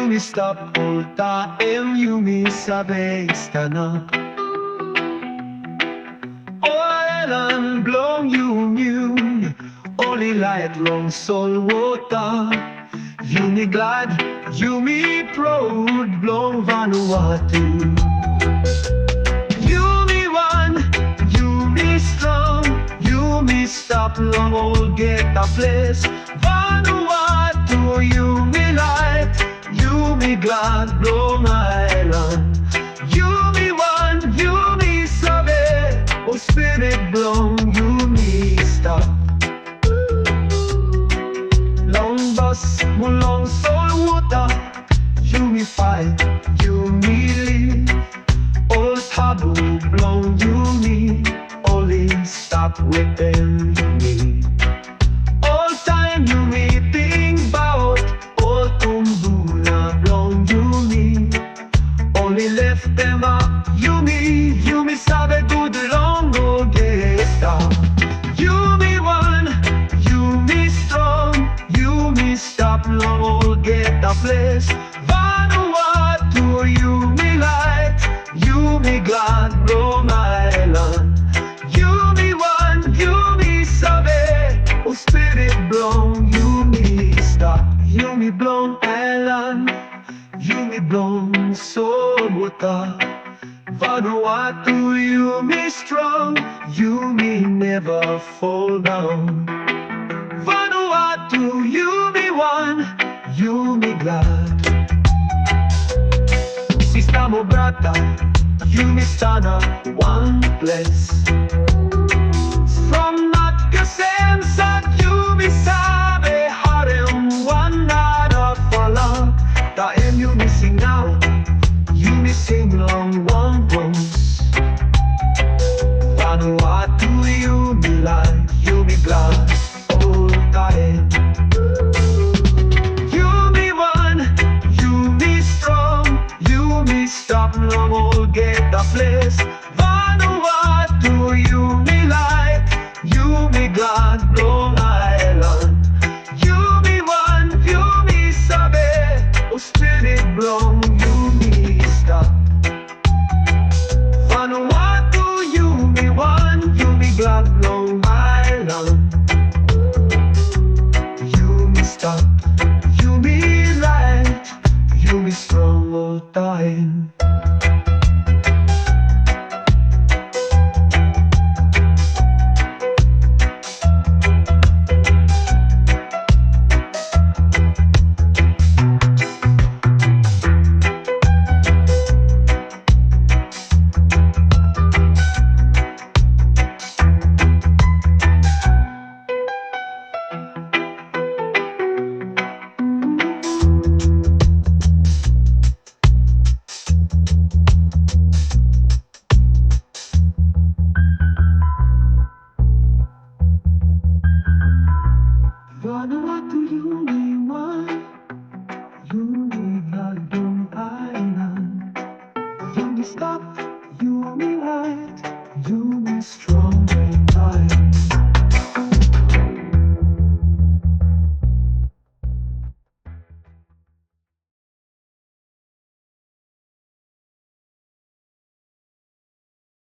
Yumi stop all time, Yumi sabe ka na. Oil and blown Yumi, only light long soul water. Yumi glad, Yumi proud, blown Vanuatu. Yumi Wan, Yumi strong, Yumi stop long old get a place. Vanuatu, Yumi light, Yumi glad, blown island. Yumi Wan, Yumi sabe, oh spirit blown, Yumi stop. Long bus, long soul water, Yumi fight, Yumi live. Old taboo blown Yumi, only stop within Yumi. All time Yumi think bout, old Kundu na blown Yumi. Only left them up Yumi, Yumi sabe good long go get stop. Yumi Wan, Yumi strong, Yumi stop long old get a place. Vanuatu, Yumi light, Yumi glad, Rhode Island. Yumi Wan, Yumi sabe, oh spirit blown, Yumi stop. Yumi blown island, Yumi blown soul water. Vanuatu, Yumi strong, Yumi never fall down. Vanuatu, Yumi Wan, Yumi glad. Sistamo brata, Yumi sana, one place. From not kasem sa Yumi sabe, harem one nada fala. Taem Yumi sing now, Yumi sing long one bones. Vanuatu, Yumi light, Yumi glad, all time. Yumi Wan, Yumi strong, Yumi stop long old get a place. Vanuatu, Yumi light, Yumi glad, Rhode Island. Yumi Wan, Yumi sabe, oh spirit blown, Yumi stop. Vanuatu, Yumi Wan, Yumi glad, Rhode Island. Yumi stop, Yumi light, Yumi strong all time. Vanuatu, Yumi Wan, Yumi glad, Rhode Island. Yumi stop